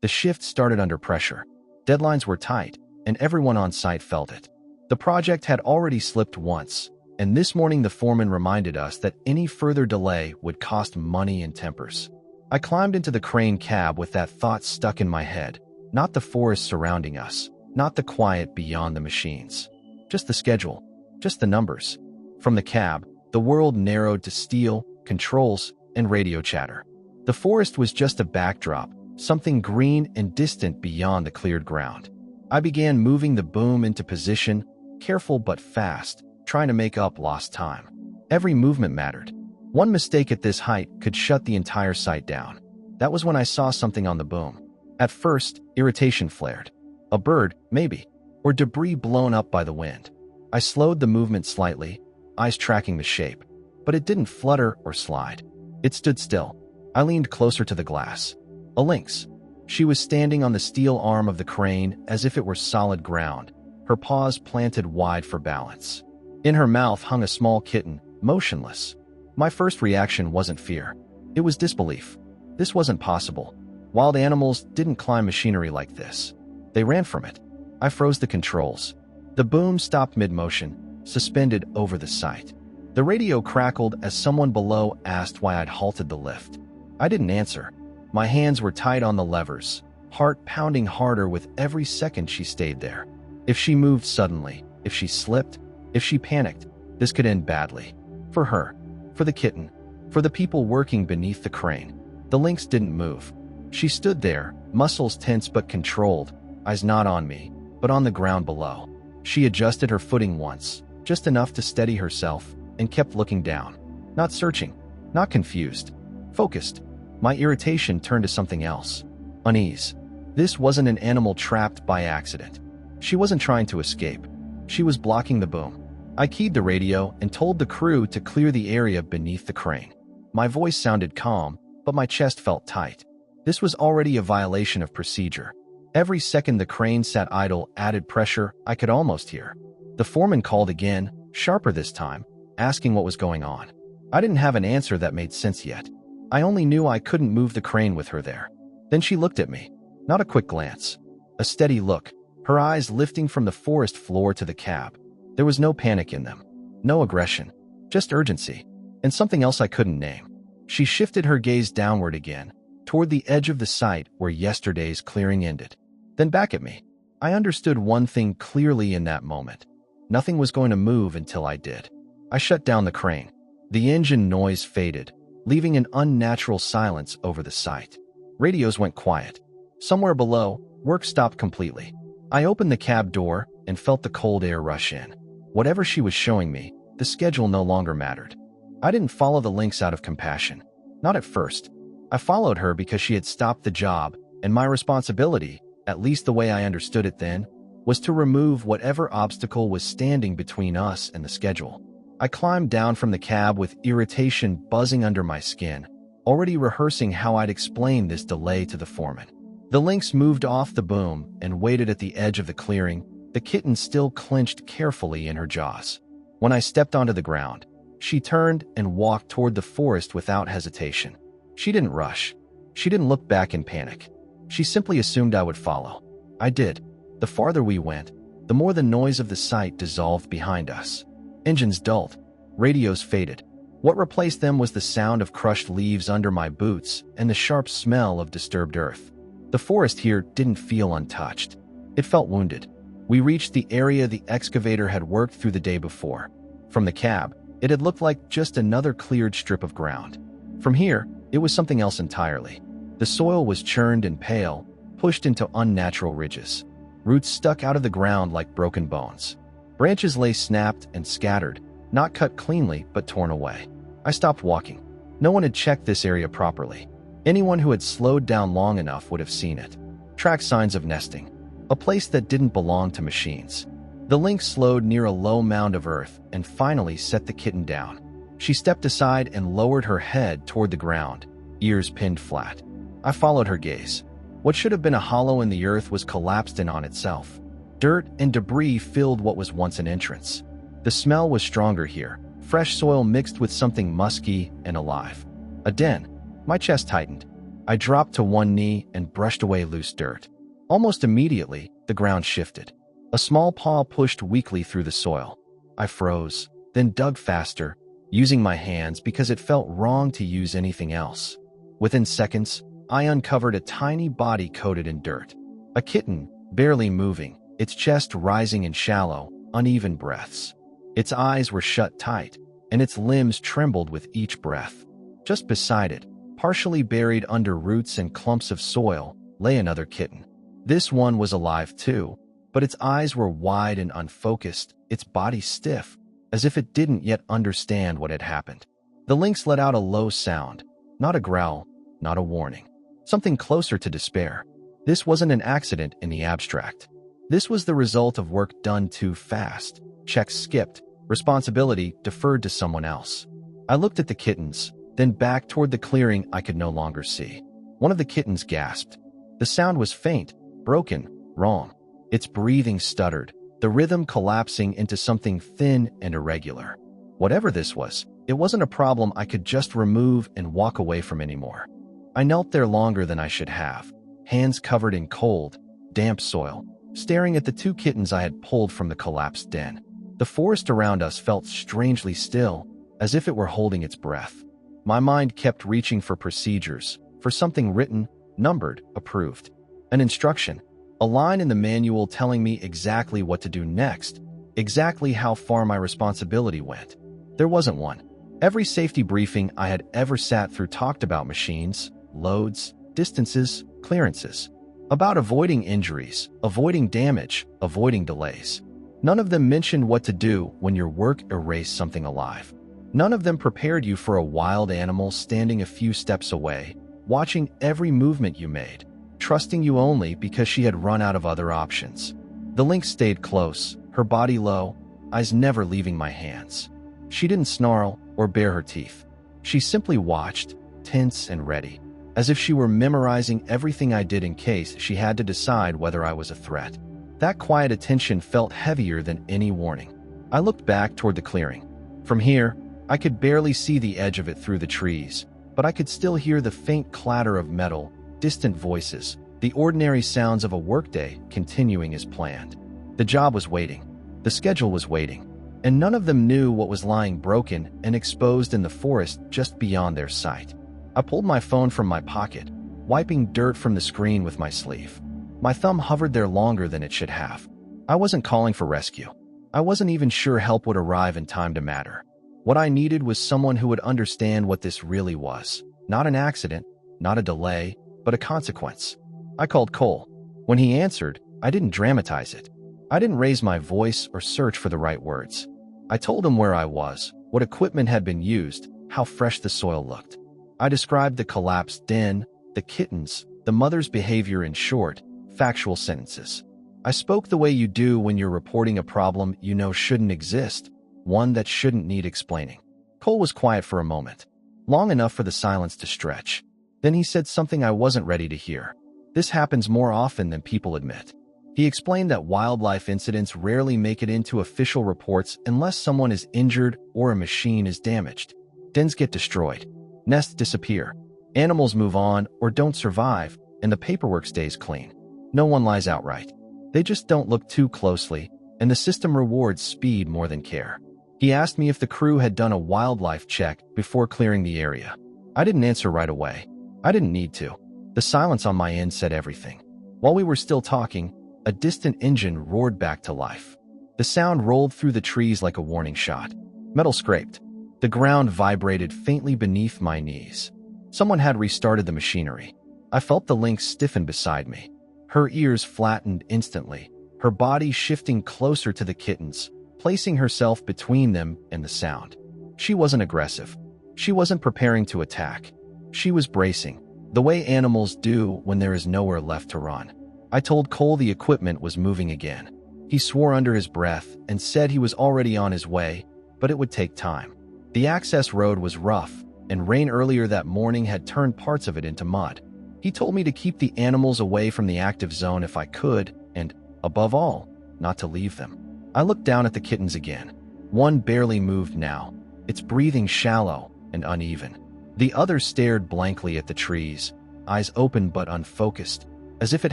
The shift started under pressure. Deadlines were tight, and everyone on site felt it. The project had already slipped once, and this morning the foreman reminded us that any further delay would cost money and tempers. I climbed into the crane cab with that thought stuck in my head. Not the forest surrounding us, not the quiet beyond the machines. Just the schedule, just the numbers. From the cab, the world narrowed to steel, controls, and radio chatter. The forest was just a backdrop, something green and distant beyond the cleared ground. I began moving the boom into position, careful but fast, trying to make up lost time. Every movement mattered. One mistake at this height could shut the entire site down. That was when I saw something on the boom. At first, irritation flared. A bird, maybe, or debris blown up by the wind. I slowed the movement slightly, eyes tracking the shape, but it didn't flutter or slide. It stood still. I leaned closer to the glass. A lynx. She was standing on the steel arm of the crane as if it were solid ground, her paws planted wide for balance. In her mouth hung a small kitten, motionless. My first reaction wasn't fear. It was disbelief. This wasn't possible. Wild animals didn't climb machinery like this. They ran from it. I froze the controls. The boom stopped mid-motion, suspended over the site. The radio crackled as someone below asked why I'd halted the lift. I didn't answer. My hands were tight on the levers, heart pounding harder with every second she stayed there. If she moved suddenly, if she slipped, if she panicked, this could end badly. For her, for the kitten, for the people working beneath the crane. The lynx didn't move. She stood there, muscles tense but controlled, eyes not on me, but on the ground below. She adjusted her footing once, just enough to steady herself, and kept looking down. Not searching, not confused, focused. My irritation turned to something else. Unease. This wasn't an animal trapped by accident. She wasn't trying to escape. She was blocking the boom. I keyed the radio and told the crew to clear the area beneath the crane. My voice sounded calm, but my chest felt tight. This was already a violation of procedure. Every second the crane sat idle added pressure I could almost hear. The foreman called again, sharper this time, asking what was going on. I didn't have an answer that made sense yet. I only knew I couldn't move the crane with her there. Then she looked at me. Not a quick glance. A steady look, her eyes lifting from the forest floor to the cab. There was no panic in them. No aggression. Just urgency. And something else I couldn't name. She shifted her gaze downward again, toward the edge of the site where yesterday's clearing ended. Then back at me. I understood one thing clearly in that moment. Nothing was going to move until I did. I shut down the crane. The engine noise faded, leaving an unnatural silence over the site. Radios went quiet. Somewhere below, work stopped completely. I opened the cab door and felt the cold air rush in. Whatever she was showing me, the schedule no longer mattered. I didn't follow the lynx out of compassion. Not at first. I followed her because she had stopped the job, and my responsibility, at least the way I understood it then, was to remove whatever obstacle was standing between us and the schedule. I climbed down from the cab with irritation buzzing under my skin, already rehearsing how I'd explain this delay to the foreman. The lynx moved off the boom and waited at the edge of the clearing, the kitten still clenched carefully in her jaws. When I stepped onto the ground, she turned and walked toward the forest without hesitation. She didn't rush. She didn't look back in panic. She simply assumed I would follow. I did. The farther we went, the more the noise of the site dissolved behind us. Engines dulled. Radios faded. What replaced them was the sound of crushed leaves under my boots and the sharp smell of disturbed earth. The forest here didn't feel untouched. It felt wounded. We reached the area the excavator had worked through the day before. From the cab, it had looked like just another cleared strip of ground. From here, it was something else entirely. The soil was churned and pale, pushed into unnatural ridges. Roots stuck out of the ground like broken bones. Branches lay snapped and scattered, not cut cleanly but torn away. I stopped walking. No one had checked this area properly. Anyone who had slowed down long enough would have seen it. Track signs of nesting. A place that didn't belong to machines. The lynx slowed near a low mound of earth and finally set the kitten down. She stepped aside and lowered her head toward the ground, ears pinned flat. I followed her gaze. What should have been a hollow in the earth was collapsed in on itself. Dirt and debris filled what was once an entrance. The smell was stronger here, fresh soil mixed with something musky and alive. A den. My chest tightened. I dropped to one knee and brushed away loose dirt. Almost immediately, the ground shifted. A small paw pushed weakly through the soil. I froze, then dug faster, using my hands because it felt wrong to use anything else. Within seconds, I uncovered a tiny body coated in dirt. A kitten, barely moving, its chest rising in shallow, uneven breaths. Its eyes were shut tight, and its limbs trembled with each breath. Just beside it, partially buried under roots and clumps of soil, lay another kitten. This one was alive too, but its eyes were wide and unfocused, its body stiff, as if it didn't yet understand what had happened. The lynx let out a low sound, not a growl, not a warning. Something closer to despair. This wasn't an accident in the abstract. This was the result of work done too fast, checks skipped, responsibility deferred to someone else. I looked at the kittens, then back toward the clearing I could no longer see. One of the kittens gasped. The sound was faint, broken, wrong. Its breathing stuttered, the rhythm collapsing into something thin and irregular. Whatever this was, it wasn't a problem I could just remove and walk away from anymore. I knelt there longer than I should have, hands covered in cold, damp soil, staring at the two kittens I had pulled from the collapsed den. The forest around us felt strangely still, as if it were holding its breath. My mind kept reaching for procedures, for something written, numbered, approved. An instruction, a line in the manual telling me exactly what to do next, exactly how far my responsibility went. There wasn't one. Every safety briefing I had ever sat through talked about machines, loads, distances, clearances. About avoiding injuries, avoiding damage, avoiding delays. None of them mentioned what to do when your work erased something alive. None of them prepared you for a wild animal standing a few steps away, watching every movement you made, trusting you only because she had run out of other options. The lynx stayed close, her body low, eyes never leaving my hands. She didn't snarl or bare her teeth. She simply watched, tense and ready, as if she were memorizing everything I did in case she had to decide whether I was a threat. That quiet attention felt heavier than any warning. I looked back toward the clearing. From here, I could barely see the edge of it through the trees, but I could still hear the faint clatter of metal, distant voices, the ordinary sounds of a workday continuing as planned. The job was waiting. The schedule was waiting. And none of them knew what was lying broken and exposed in the forest just beyond their sight. I pulled my phone from my pocket, wiping dirt from the screen with my sleeve. My thumb hovered there longer than it should have. I wasn't calling for rescue. I wasn't even sure help would arrive in time to matter. What I needed was someone who would understand what this really was. Not an accident, not a delay, but a consequence. I called Cole. When he answered, I didn't dramatize it. I didn't raise my voice or search for the right words. I told him where I was, what equipment had been used, how fresh the soil looked. I described the collapsed den, the kittens, the mother's behavior in short, factual sentences. I spoke the way you do when you're reporting a problem you know shouldn't exist, one that shouldn't need explaining. Cole was quiet for a moment, long enough for the silence to stretch. Then he said something I wasn't ready to hear. This happens more often than people admit. He explained that wildlife incidents rarely make it into official reports unless someone is injured or a machine is damaged. Dens get destroyed. Nests disappear. Animals move on or don't survive, and the paperwork stays clean. No one lies outright. They just don't look too closely, and the system rewards speed more than care. He asked me if the crew had done a wildlife check before clearing the area. I didn't answer right away. I didn't need to. The silence on my end said everything. While we were still talking, a distant engine roared back to life. The sound rolled through the trees like a warning shot. Metal scraped. The ground vibrated faintly beneath my knees. Someone had restarted the machinery. I felt the lynx stiffen beside me. Her ears flattened instantly, her body shifting closer to the kittens, placing herself between them and the sound. She wasn't aggressive. She wasn't preparing to attack. She was bracing, the way animals do when there is nowhere left to run. I told Cole the equipment was moving again. He swore under his breath and said he was already on his way, but it would take time. The access road was rough, and rain earlier that morning had turned parts of it into mud. He told me to keep the animals away from the active zone if I could, and, above all, not to leave them. I looked down at the kittens again. One barely moved now, its breathing shallow and uneven. The other stared blankly at the trees, eyes open but unfocused, as if it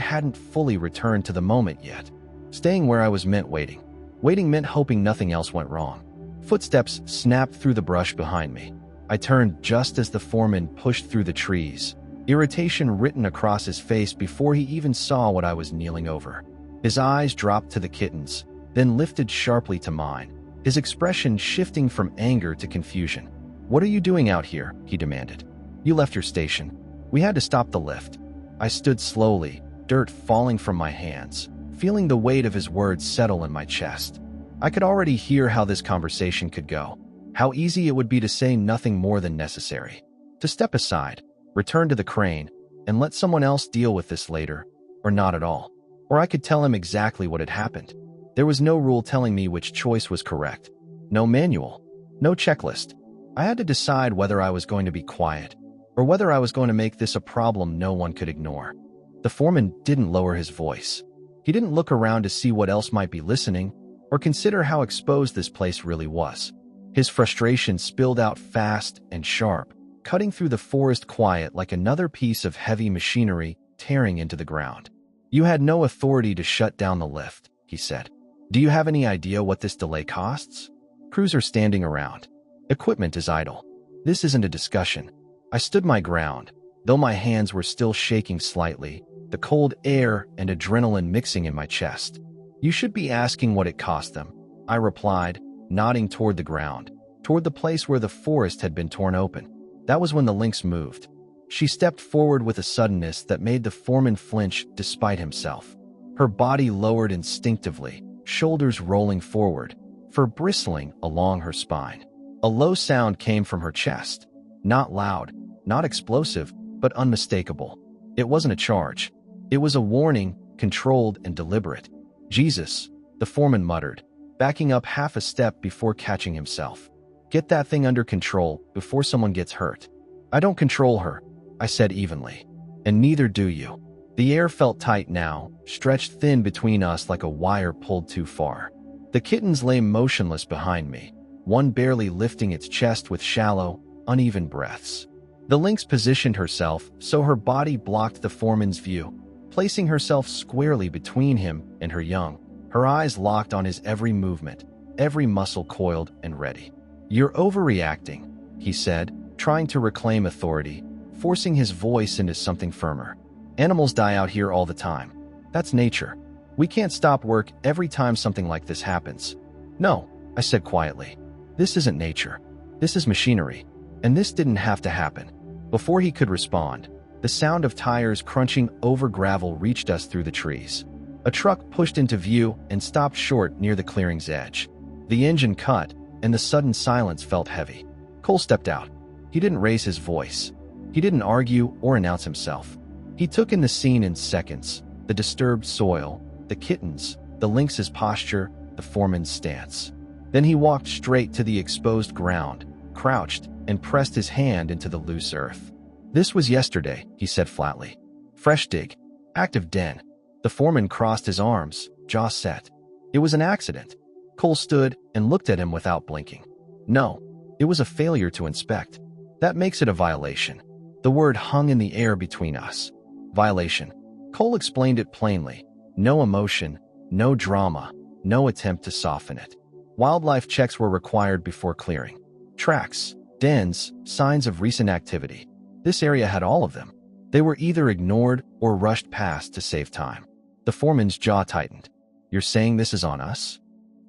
hadn't fully returned to the moment yet. Staying where I was meant waiting. Waiting meant hoping nothing else went wrong. Footsteps snapped through the brush behind me. I turned just as the foreman pushed through the trees, irritation written across his face before he even saw what I was kneeling over. His eyes dropped to the kittens, then lifted sharply to mine, his expression shifting from anger to confusion. "What are you doing out here?" he demanded. "You left your station. We had to stop the lift." I stood slowly, dirt falling from my hands, feeling the weight of his words settle in my chest. I could already hear how this conversation could go, how easy it would be to say nothing more than necessary, to step aside, return to the crane, and let someone else deal with this later, or not at all. Or I could tell him exactly what had happened. There was no rule telling me which choice was correct. No manual. No checklist. I had to decide whether I was going to be quiet, or whether I was going to make this a problem no one could ignore. The foreman didn't lower his voice. He didn't look around to see what else might be listening, or consider how exposed this place really was. His frustration spilled out fast and sharp, cutting through the forest quiet like another piece of heavy machinery tearing into the ground. "You had no authority to shut down the lift," he said. "Do you have any idea what this delay costs? Crews are standing around. Equipment is idle. This isn't a discussion." I stood my ground, though my hands were still shaking slightly, the cold air and adrenaline mixing in my chest. "You should be asking what it cost them," I replied, nodding toward the ground, toward the place where the forest had been torn open. That was when the Lynx moved. She stepped forward with a suddenness that made the foreman flinch despite himself. Her body lowered instinctively, shoulders rolling forward, fur bristling along her spine. A low sound came from her chest. Not loud, not explosive, but unmistakable. It wasn't a charge. It was a warning, controlled and deliberate. "Jesus," the foreman muttered, backing up half a step before catching himself. "Get that thing under control before someone gets hurt." "I don't control her," I said evenly. "And neither do you." The air felt tight now, stretched thin between us like a wire pulled too far. The kittens lay motionless behind me, one barely lifting its chest with shallow, uneven breaths. The Lynx positioned herself so her body blocked the foreman's view, placing herself squarely between him and her young, her eyes locked on his every movement, every muscle coiled and ready. "You're overreacting," he said, trying to reclaim authority, forcing his voice into something firmer. "Animals die out here all the time. That's nature. We can't stop work every time something like this happens." "No," I said quietly. "This isn't nature. This is machinery. And this didn't have to happen." Before he could respond, the sound of tires crunching over gravel reached us through the trees. A truck pushed into view and stopped short near the clearing's edge. The engine cut, and the sudden silence felt heavy. Cole stepped out. He didn't raise his voice. He didn't argue or announce himself. He took in the scene in seconds: the disturbed soil, the kittens, the Lynx's posture, the foreman's stance. Then he walked straight to the exposed ground, crouched, and pressed his hand into the loose earth. "This was yesterday," he said flatly. "Fresh dig. Active den." The foreman crossed his arms, jaw set. "It was an accident." Cole stood and looked at him without blinking. "No, it was a failure to inspect. That makes it a violation." The word hung in the air between us. Violation. Cole explained it plainly. No emotion, no drama, no attempt to soften it. Wildlife checks were required before clearing. Tracks, dens, signs of recent activity. This area had all of them. They were either ignored or rushed past to save time. The foreman's jaw tightened. "You're saying this is on us?"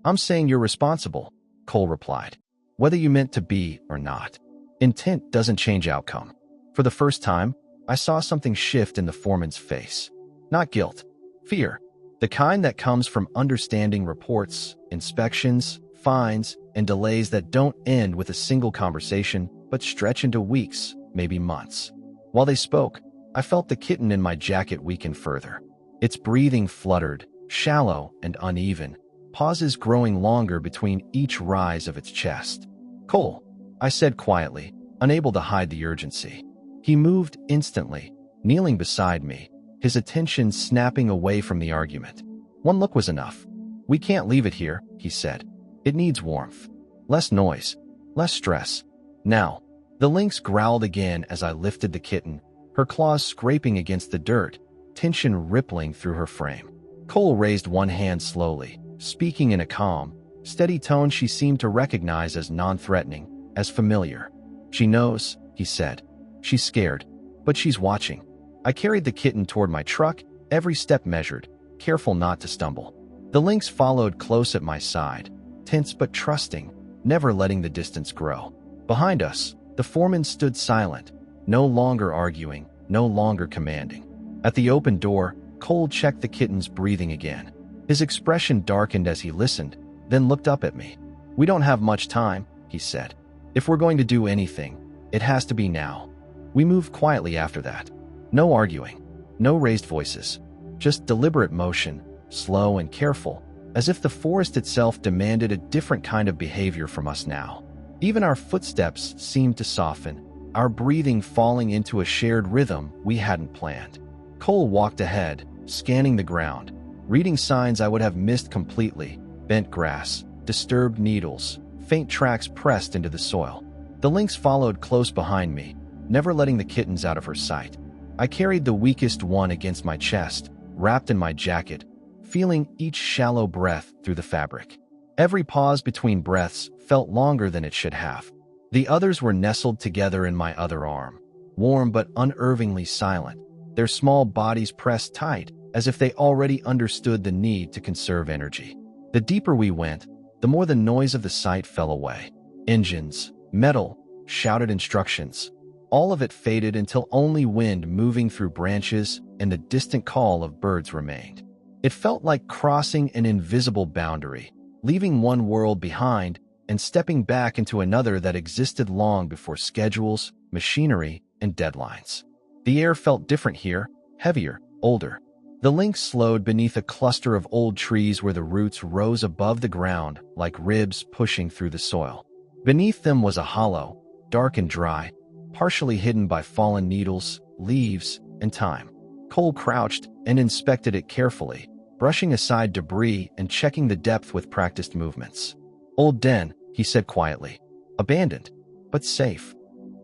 "I'm saying you're responsible," Cole replied. "Whether you meant to be or not. Intent doesn't change outcome." For the first time, I saw something shift in the foreman's face. Not guilt, fear. The kind that comes from understanding reports, inspections, fines, and delays that don't end with a single conversation, but stretch into weeks, maybe months. While they spoke, I felt the kitten in my jacket weaken further. Its breathing fluttered, shallow and uneven, pauses growing longer between each rise of its chest. "Cole," I said quietly, unable to hide the urgency. He moved instantly, kneeling beside me, his attention snapping away from the argument. One look was enough. "We can't leave it here," he said. "It needs warmth. Less noise. Less stress. Now." The Lynx growled again as I lifted the kitten, her claws scraping against the dirt, tension rippling through her frame. Cole raised one hand slowly, speaking in a calm, steady tone she seemed to recognize as non-threatening, as familiar. "She knows," he said. "She's scared, but she's watching." I carried the kitten toward my truck, every step measured, careful not to stumble. The Lynx followed close at my side, tense but trusting, never letting the distance grow. Behind us, the foreman stood silent, no longer arguing, no longer commanding. At the open door, Cole checked the kitten's breathing again. His expression darkened as he listened, then looked up at me. "We don't have much time," he said. "If we're going to do anything, it has to be now." We moved quietly after that. No arguing, no raised voices, just deliberate motion, slow and careful, as if the forest itself demanded a different kind of behavior from us now. Even our footsteps seemed to soften, our breathing falling into a shared rhythm we hadn't planned. Cole walked ahead, scanning the ground, reading signs I would have missed completely: bent grass, disturbed needles, faint tracks pressed into the soil. The Lynx followed close behind me, never letting the kittens out of her sight. I carried the weakest one against my chest, wrapped in my jacket, feeling each shallow breath through the fabric. Every pause between breaths felt longer than it should have. The others were nestled together in my other arm, warm but unervingly silent, their small bodies pressed tight, as if they already understood the need to conserve energy. The deeper we went, the more the noise of the site fell away. Engines, metal, shouted instructions. All of it faded until only wind moving through branches and the distant call of birds remained. It felt like crossing an invisible boundary, leaving one world behind and stepping back into another that existed long before schedules, machinery, and deadlines. The air felt different here, heavier, older. The Lynx slowed beneath a cluster of old trees where the roots rose above the ground like ribs pushing through the soil. Beneath them was a hollow, dark and dry, partially hidden by fallen needles, leaves, and time. Cole crouched and inspected it carefully, brushing aside debris and checking the depth with practiced movements. "Old den," he said quietly. "Abandoned, but safe."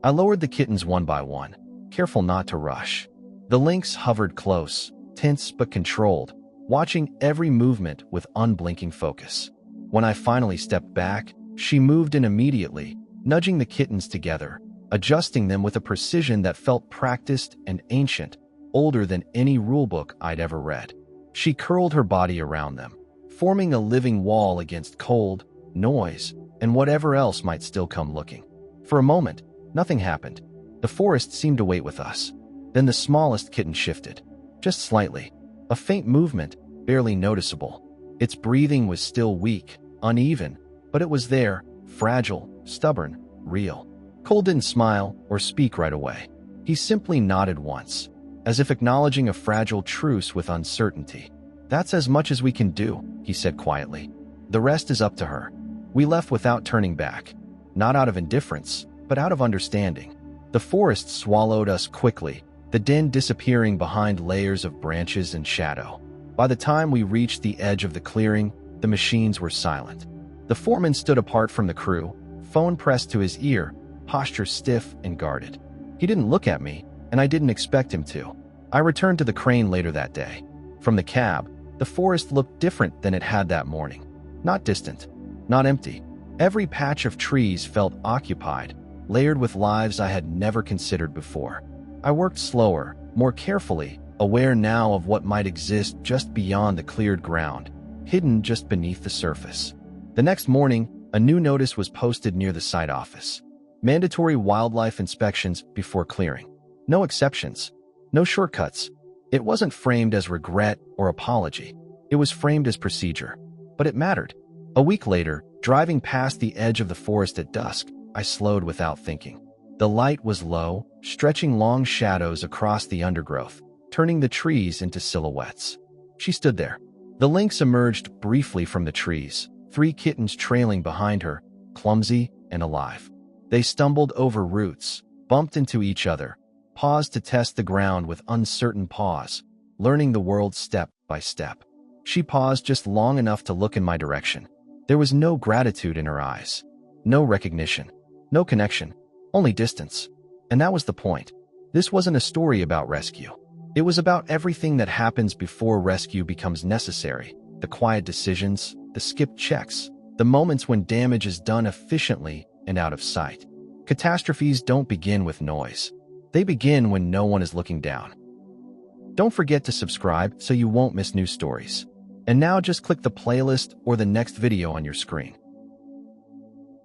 I lowered the kittens one by one, careful not to rush. The Lynx hovered close, tense but controlled, watching every movement with unblinking focus. When I finally stepped back, she moved in immediately, nudging the kittens together, adjusting them with a precision that felt practiced and ancient, older than any rulebook I'd ever read. She curled her body around them, forming a living wall against cold, noise, and whatever else might still come looking. For a moment, nothing happened. The forest seemed to wait with us. Then the smallest kitten shifted, just slightly, a faint movement, barely noticeable. Its breathing was still weak, uneven, but it was there, fragile, stubborn, real. Cole didn't smile or speak right away. He simply nodded once, as if acknowledging a fragile truce with uncertainty. "That's as much as we can do," he said quietly. "The rest is up to her." We left without turning back, not out of indifference, but out of understanding. The forest swallowed us quickly, the den disappearing behind layers of branches and shadow. By the time we reached the edge of the clearing, the machines were silent. The foreman stood apart from the crew, phone pressed to his ear, posture stiff and guarded. He didn't look at me, and I didn't expect him to. I returned to the crane later that day. From the cab, the forest looked different than it had that morning. Not distant, not empty. Every patch of trees felt occupied, layered with lives I had never considered before. I worked slower, more carefully, aware now of what might exist just beyond the cleared ground, hidden just beneath the surface. The next morning, a new notice was posted near the site office. Mandatory wildlife inspections before clearing. No exceptions. No shortcuts. It wasn't framed as regret or apology. It was framed as procedure. But it mattered. A week later, driving past the edge of the forest at dusk, I slowed without thinking. The light was low, stretching long shadows across the undergrowth, turning the trees into silhouettes. She stood there. The Lynx emerged briefly from the trees, 3 kittens trailing behind her, clumsy and alive. They stumbled over roots, bumped into each other, paused to test the ground with uncertain paws, learning the world step by step. She paused just long enough to look in my direction. There was no gratitude in her eyes, no recognition, no connection, only distance. And that was the point. This wasn't a story about rescue. It was about everything that happens before rescue becomes necessary. The quiet decisions, the skipped checks, the moments when damage is done efficiently and out of sight. Catastrophes don't begin with noise. They begin when no one is looking down. Don't forget to subscribe so you won't miss new stories. And now just click the playlist or the next video on your screen.